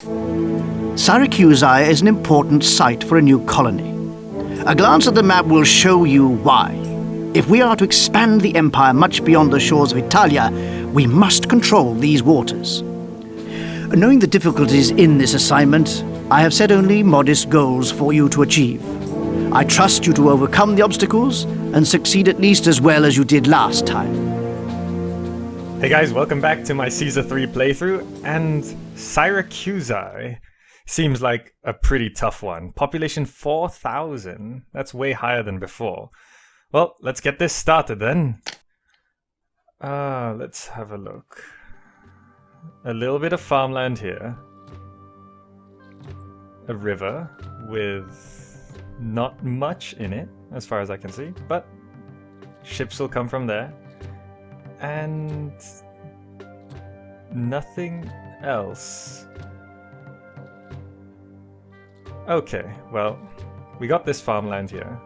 Syracusae is an important site for a new colony. A glance at the map will show you why. If we are to expand the empire much beyond the shores of Italia, we must control these waters. Knowing the difficulties in this assignment, I have set only modest goals for you to achieve. I trust you to overcome the obstacles and succeed at least as well as you did last time. Hey guys, welcome back to my Caesar 3 playthrough, and Syracusae seems like a pretty tough one. Population 4,000, that's way higher than before. Well, let's get this started then. Let's have a look. A little bit of farmland here. A river with not much in it, as far as I can see, but ships will come from there. And nothing else. Okay, well, we got this farmland here.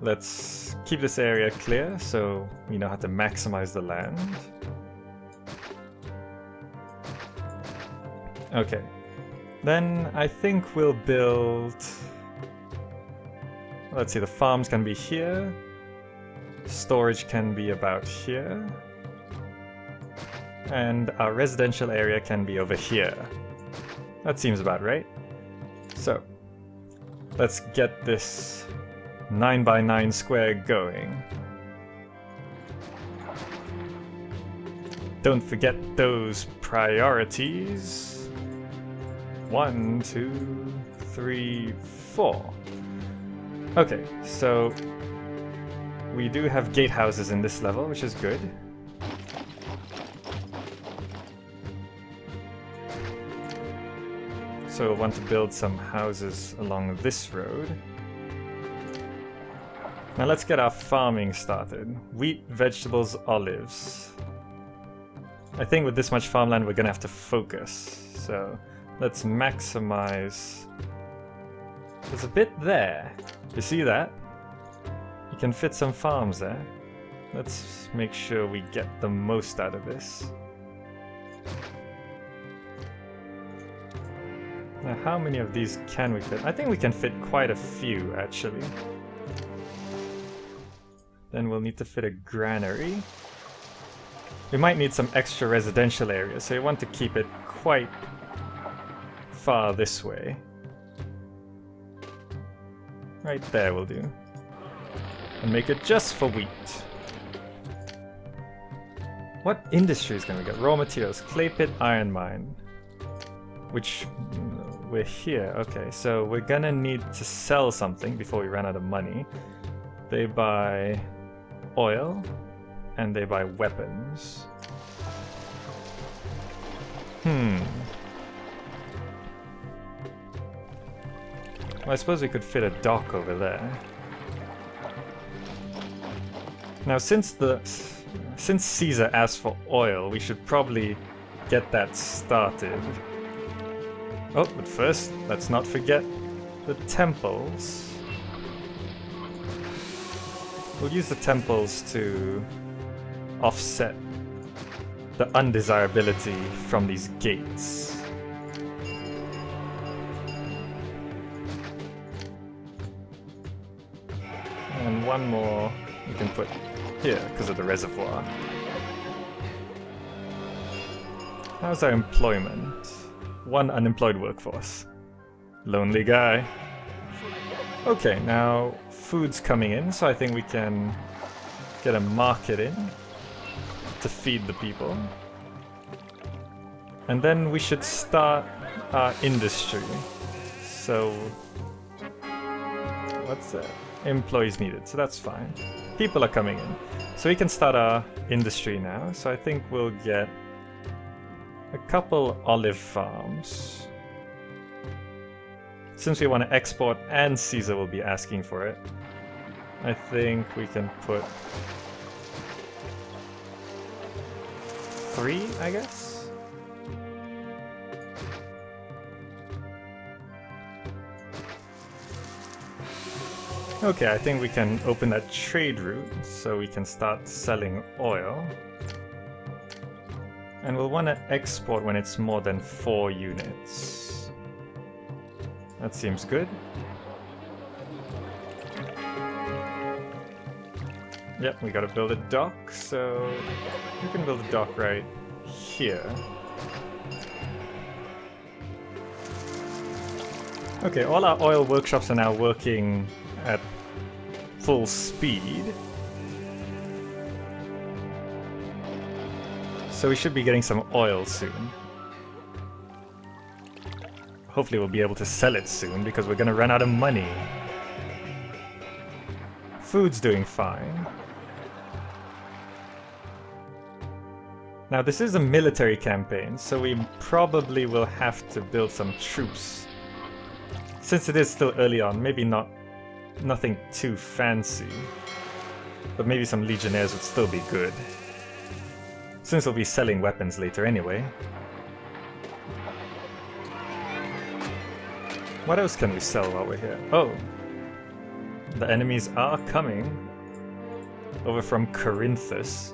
Let's keep this area clear so we know how to maximize the land. Okay, then I think we'll build... Let's see, the farms can be here. Storage can be about here. And our residential area can be over here. That seems about right. So, let's get this 9x9 square going. Don't forget those priorities. 1, 2, 3, 4. Okay, so we do have gatehouses in this level, which is good. So we'll want to build some houses along this road. Now let's get our farming started. Wheat, vegetables, olives. I think with this much farmland we're gonna have to focus. So let's maximize. There's a bit there. You see that? You can fit some farms there. Let's make sure we get the most out of this. Now, how many of these can we fit? I think we can fit quite a few, actually. Then we'll need to fit a granary. We might need some extra residential areas, so you want to keep it quite far this way. Right there will do. And make it just for wheat. What industry is going to get? Raw materials, clay pit, iron mine. Which, we're here. Okay, so we're gonna need to sell something before we run out of money. They buy oil, and they buy weapons. Well, I suppose we could fit a dock over there. Now, since Caesar asked for oil, we should probably get that started. Oh, but first, let's not forget the temples. We'll use the temples to offset the undesirability from these gates. And one more we can put here because of the reservoir. How's our employment? 1 unemployed workforce. Lonely guy. Okay, now food's coming in, so I think we can get a market in to feed the people. And then we should start our industry. So, what's that? Employees needed, so that's fine. People are coming in. So we can start our industry now, so I think we'll get a couple olive farms. Since we want to export and Caesar will be asking for it, I think we can put 3, I guess? Okay, I think we can open that trade route so we can start selling oil. And we'll want to export when it's more than 4 units. That seems good. Yep, we gotta build a dock, so we can build a dock right here. Okay, all our oil workshops are now working at full speed. So we should be getting some oil soon. Hopefully we'll be able to sell it soon because we're gonna run out of money. Food's doing fine. Now this is a military campaign, so we probably will have to build some troops. Since it is still early on, maybe nothing too fancy. But maybe some legionnaires would still be good. Since we'll be selling weapons later anyway. What else can we sell while we're here? Oh! The enemies are coming over from Corinthus.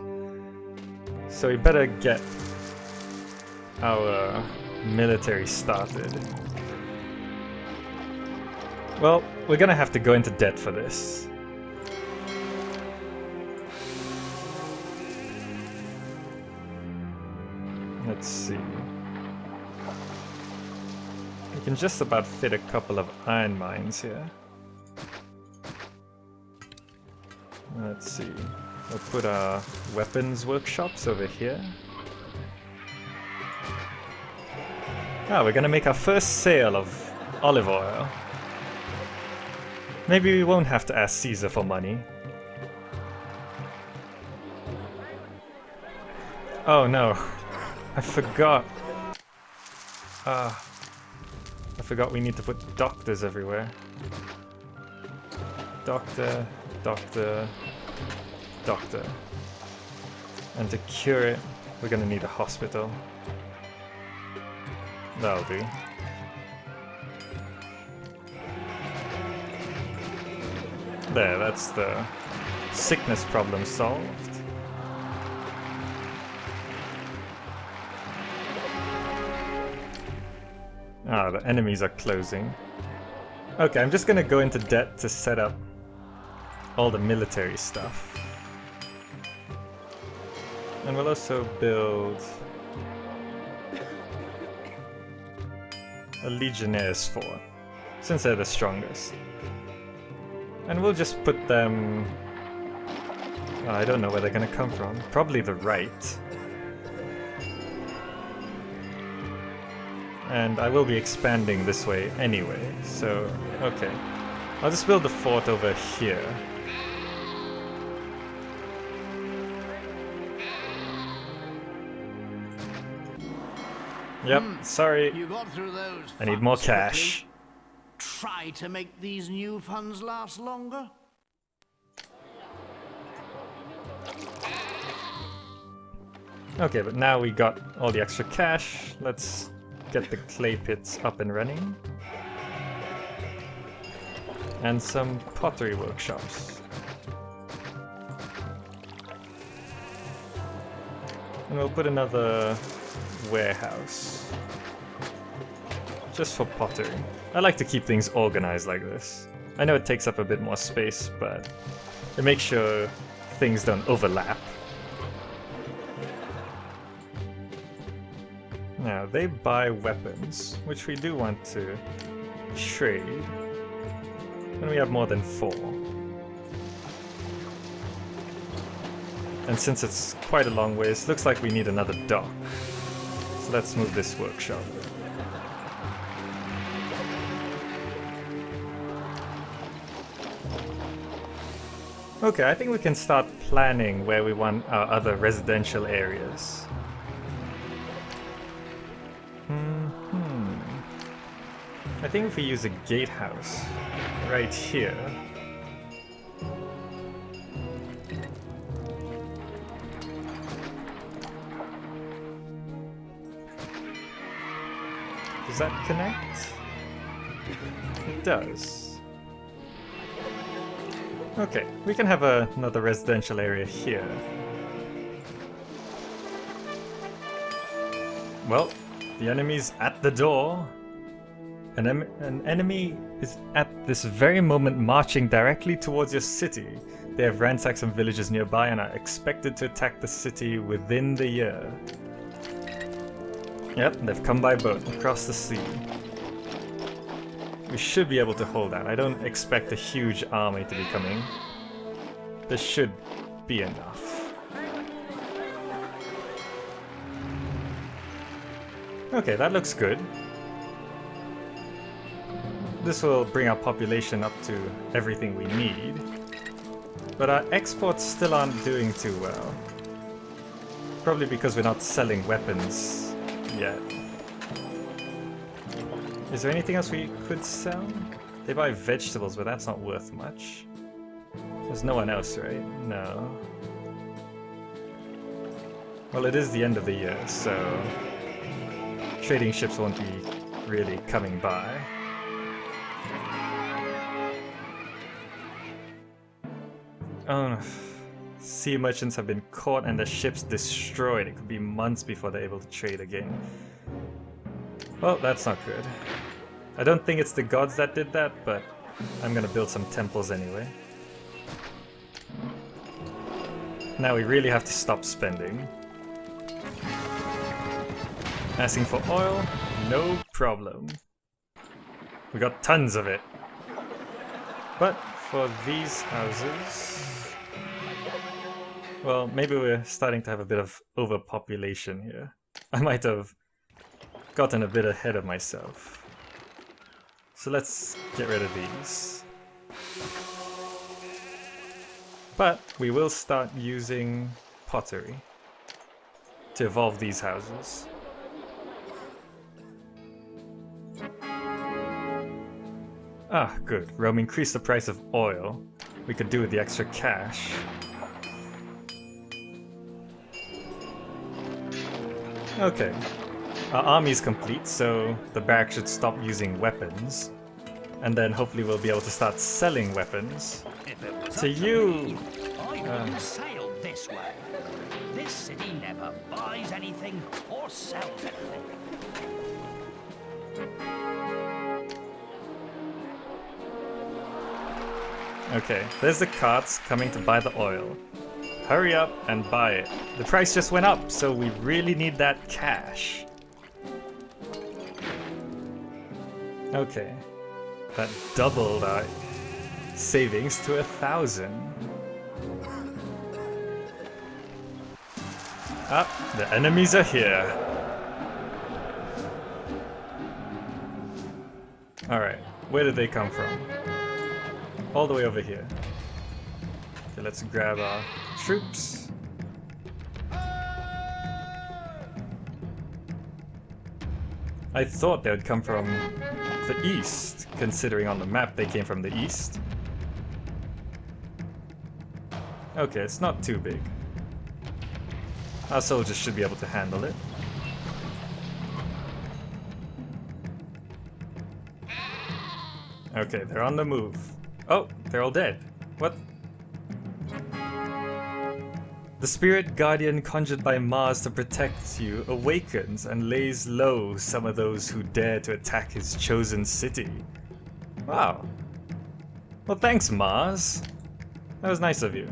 So we better get our military started. Well, we're gonna have to go into debt for this. Let's see. We can just about fit a couple of iron mines here. Let's see. We'll put our weapons workshops over here. Ah, we're gonna make our first sale of olive oil. Maybe we won't have to ask Caesar for money. Oh no, I forgot. I forgot we need to put doctors everywhere. Doctor, doctor, doctor. And to cure it, we're gonna need a hospital. That'll do. There, that's the sickness problem solved. Ah, the enemies are closing. Okay, I'm just gonna go into debt to set up all the military stuff. And we'll also build a Legionnaires fort, since they're the strongest. And we'll just put them... I don't know where they're gonna come from. Probably the right. And I will be expanding this way anyway, so... okay. I'll just build the fort over here. Yep, sorry. You got through those I need more funds cash. quickly. Try to make these new funds last longer. Okay, but now we got all the extra cash. Let's get the clay pits up and running. And some pottery workshops. And we'll put another warehouse. Just for pottery. I like to keep things organized like this. I know it takes up a bit more space, but it makes sure things don't overlap. Now, they buy weapons, which we do want to trade. And we have more than 4. And since it's quite a long ways, looks like we need another dock. So let's move this workshop. Okay, I think we can start planning where we want our other residential areas. I think if we use a gatehouse right here. Does that connect? It does. Okay, we can have another residential area here. well, the enemy's at the door. An enemy is at this very moment marching directly towards your city. They have ransacked some villages nearby and are expected to attack the city within the year. Yep, they've come by boat across the sea. We should be able to hold out. I don't expect a huge army to be coming. This should be enough. Okay, that looks good. This will bring our population up to everything we need. But our exports still aren't doing too well. Probably because we're not selling weapons yet. Is there anything else we could sell? They buy vegetables, but that's not worth much. There's no one else, right? No. Well, it is the end of the year, so trading ships won't be really coming by. Oh no. Sea merchants have been caught and the ships destroyed. It could be months before they're able to trade again. Well, that's not good. I don't think it's the gods that did that, but I'm gonna build some temples anyway. Now we really have to stop spending. Asking for oil? No problem. We got tons of it. But for these houses... well, maybe we're starting to have a bit of overpopulation here. I might have gotten a bit ahead of myself. So let's get rid of these. But we will start using pottery to evolve these houses. Ah, good. Rome increased the price of oil. We could do with the extra cash. Okay. Our army's complete, so the barrack should stop using weapons. And then hopefully we'll be able to start selling weapons. To you! I wouldn't sail this way. This city never buys anything or sells anything. Okay, there's the carts coming to buy the oil. Hurry up and buy it. The price just went up, so we really need that cash. Okay, that doubled our savings to 1,000. Ah, the enemies are here. Alright, where did they come from? All the way over here. Okay, let's grab our troops. I thought they would come from the east, considering on the map they came from the east. Okay, it's not too big. Our soldiers should be able to handle it. Okay, they're on the move. Oh, they're all dead. What? The spirit guardian conjured by Mars to protect you awakens and lays low some of those who dare to attack his chosen city. Wow. Well, thanks, Mars. That was nice of you.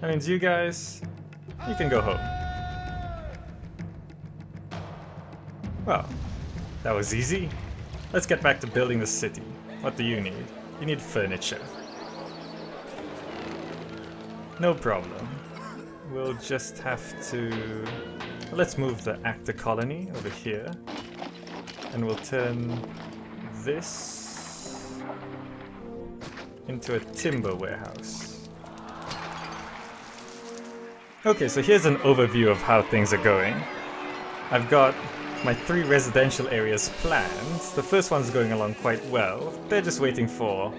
That means you guys, you can go home. Well, that was easy. Let's get back to building the city. What do you need? You need furniture. No problem. We'll just have to... let's move the actor colony over here. And we'll turn this into a timber warehouse. Okay, so here's an overview of how things are going. I've got my 3 residential areas planned. The first one's going along quite well. They're just waiting for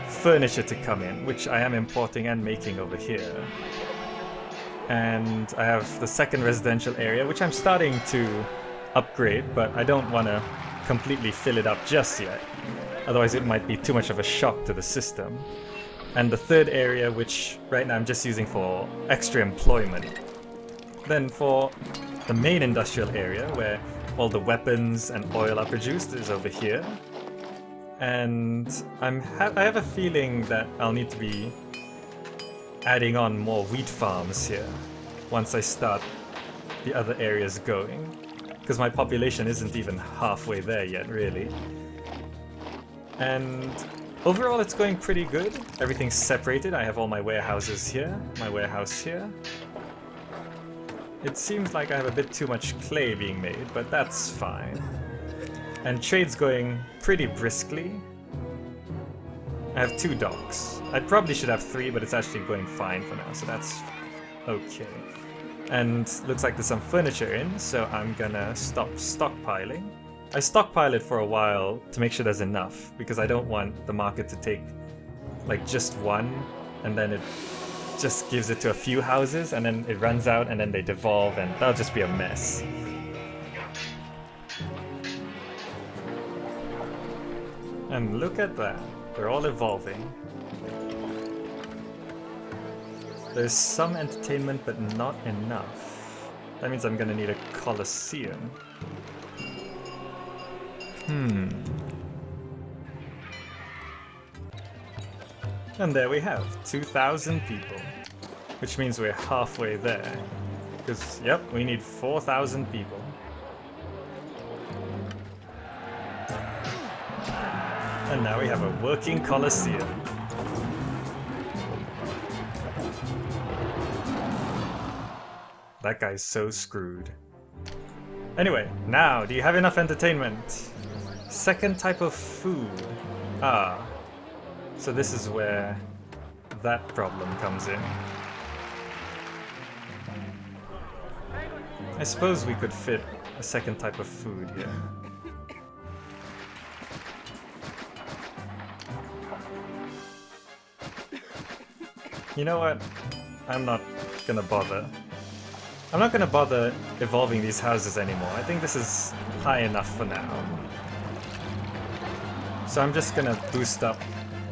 furniture to come in, which I am importing and making over here. And I have the second residential area, which I'm starting to upgrade, but I don't want to completely fill it up just yet. Otherwise it might be too much of a shock to the system. And the third area, which right now I'm just using for extra employment. Then for the main industrial area where all the weapons and oil are produced is over here. And I have a feeling that I'll need to be adding on more wheat farms here once I start the other areas going, because my population isn't even halfway there yet, really. And overall it's going pretty good. Everything's separated. I have all my warehouses here, my warehouse here. It seems like I have a bit too much clay being made, but that's fine. And trade's going pretty briskly. I have 2 docks. I probably should have 3, but it's actually going fine for now, so that's okay. And looks like there's some furniture in, so I'm gonna stop stockpiling. I stockpile it for a while to make sure there's enough, because I don't want the market to take like just one, and then it just gives it to a few houses, and then it runs out, and then they devolve, and that'll just be a mess. And look at that. They're all evolving. There's some entertainment, but not enough. That means I'm gonna need a Colosseum. And there we have 2,000 people, which means we're halfway there. Because, yep, we need 4,000 people. And now we have a working Colosseum. That guy's so screwed. Anyway, now, do you have enough entertainment? Second type of food. Ah. So this is where that problem comes in. I suppose we could fit a second type of food here. You know what? I'm not gonna bother. I'm not gonna bother evolving these houses anymore. I think this is high enough for now. So I'm just gonna boost up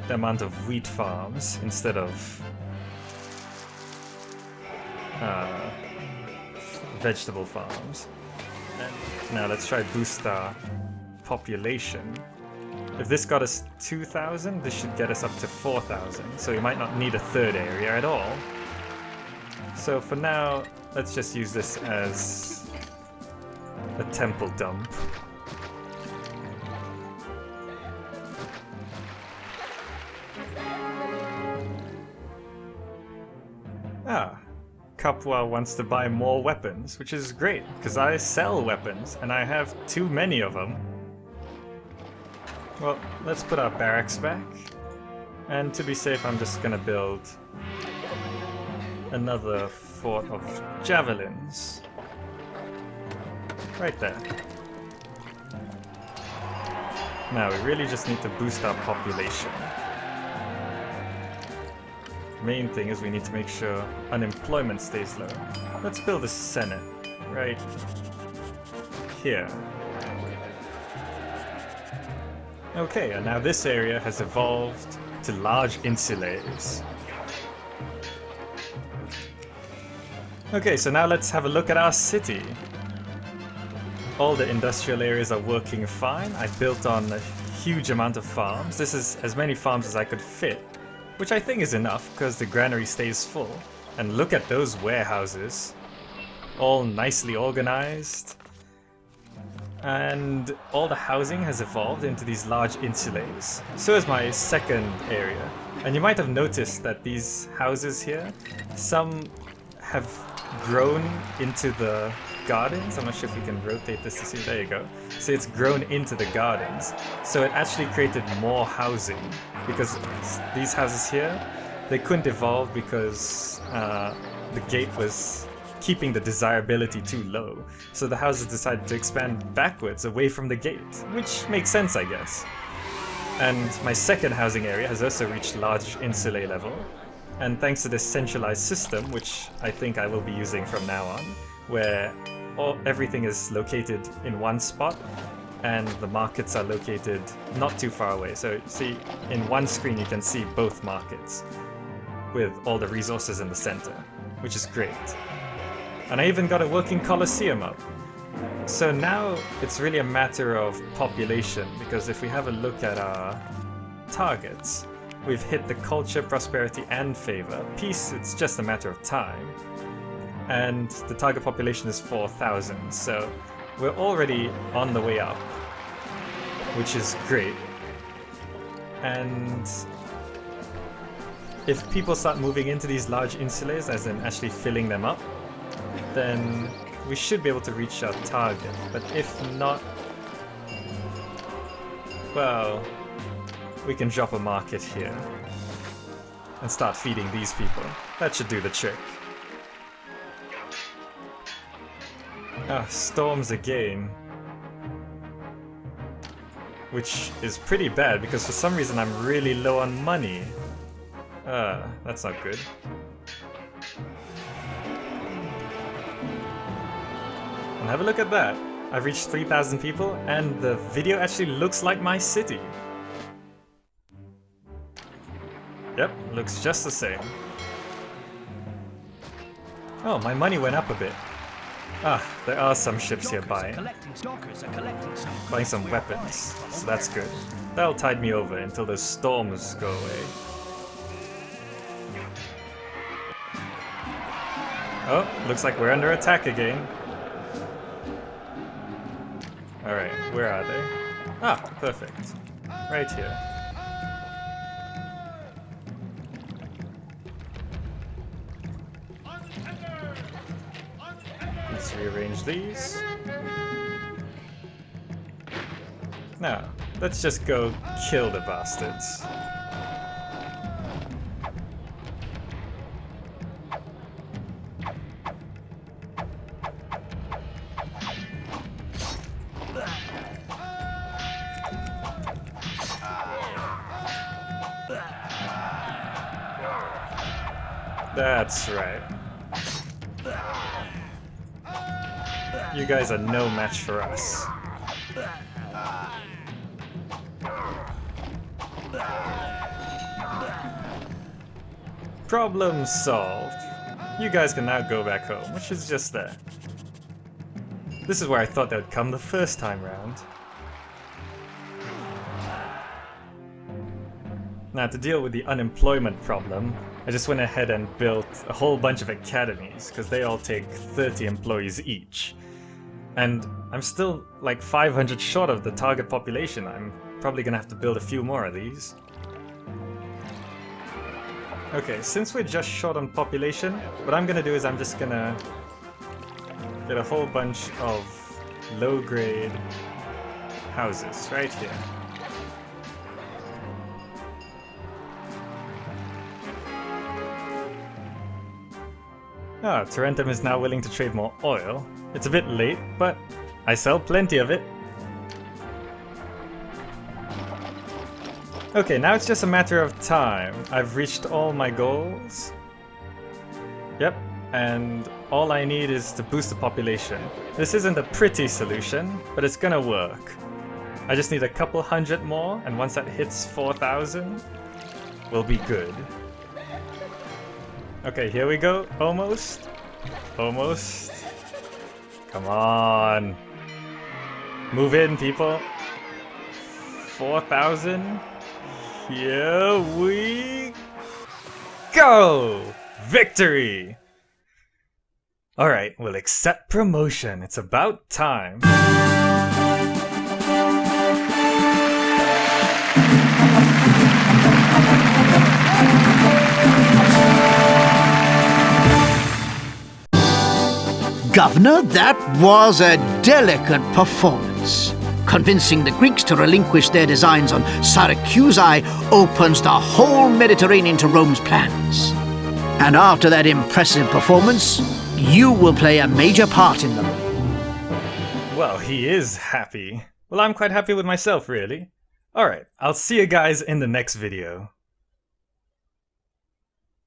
the amount of wheat farms instead of vegetable farms. And now let's try boost our population. If this got us 2,000, this should get us up to 4,000, so we might not need a third area at all. So for now, let's just use this as a temple dump. Ah, Capua wants to buy more weapons, which is great, because I sell weapons, and I have too many of them. Well, let's put our barracks back, and to be safe I'm just gonna build another fort of javelins. Right there. Now we really just need to boost our population. Main thing is we need to make sure unemployment stays low. Let's build a senate right here. Okay, and now this area has evolved to large insulates. Okay, so now let's have a look at our city. All the industrial areas are working fine. I built on a huge amount of farms. This is as many farms as I could fit, which I think is enough because the granary stays full. And look at those warehouses, all nicely organized. And all the housing has evolved into these large insulates. So is my second area. And you might have noticed that these houses here, some have grown into the gardens. I'm not sure if you can rotate this to see. There you go. So it's grown into the gardens. So it actually created more housing because these houses here, they couldn't evolve because the gate was keeping the desirability too low. So the houses decided to expand backwards away from the gate, which makes sense, I guess. And my second housing area has also reached large insulate level. And thanks to this centralized system, which I think I will be using from now on, where everything is located in one spot and the markets are located not too far away. So see, in one screen you can see both markets with all the resources in the center, which is great. And I even got a working Colosseum up. So now it's really a matter of population, because if we have a look at our targets, we've hit the culture, prosperity, and favor. Peace, it's just a matter of time. And the target population is 4,000, so we're already on the way up, which is great. And if people start moving into these large insulas, as in actually filling them up, then we should be able to reach our target. But if not, well, we can drop a market here and start feeding these people. That should do the trick. Ah, storms again. Which is pretty bad because for some reason I'm really low on money. That's not good. And have a look at that. I've reached 3,000 people and the video actually looks like my city. Yep, looks just the same. Oh, my money went up a bit. Ah, there are some ships here buying some weapons, so that's good. That'll tide me over until the storms go away. Oh, looks like we're under attack again. Alright, where are they? Ah, perfect. Right here. Let's rearrange these. Now, let's just go kill the bastards. That's right. You guys are no match for us. Problem solved. You guys can now go back home, which is just there. This is where I thought they would come the first time round. Now, to deal with the unemployment problem, I just went ahead and built a whole bunch of academies, because they all take 30 employees each. And I'm still like 500 short of the target population. I'm probably gonna have to build a few more of these. Okay, since we're just short on population, what I'm gonna do is I'm just gonna get a whole bunch of low-grade houses right here. Ah, Tarentum is now willing to trade more oil. It's a bit late, but I sell plenty of it. Okay, now it's just a matter of time. I've reached all my goals. Yep, and all I need is to boost the population. This isn't a pretty solution, but it's gonna work. I just need a couple hundred more, and once that hits 4,000, we'll be good. Okay, here we go. Almost. Almost. Come on. Move in, people. 4,000. Here we go! Victory! Alright, we'll accept promotion. It's about time. Governor, that was a delicate performance. Convincing the Greeks to relinquish their designs on Syracusae opens the whole Mediterranean to Rome's plans. And after that impressive performance, you will play a major part in them. Well, he is happy. Well, I'm quite happy with myself, really. Alright, I'll see you guys in the next video.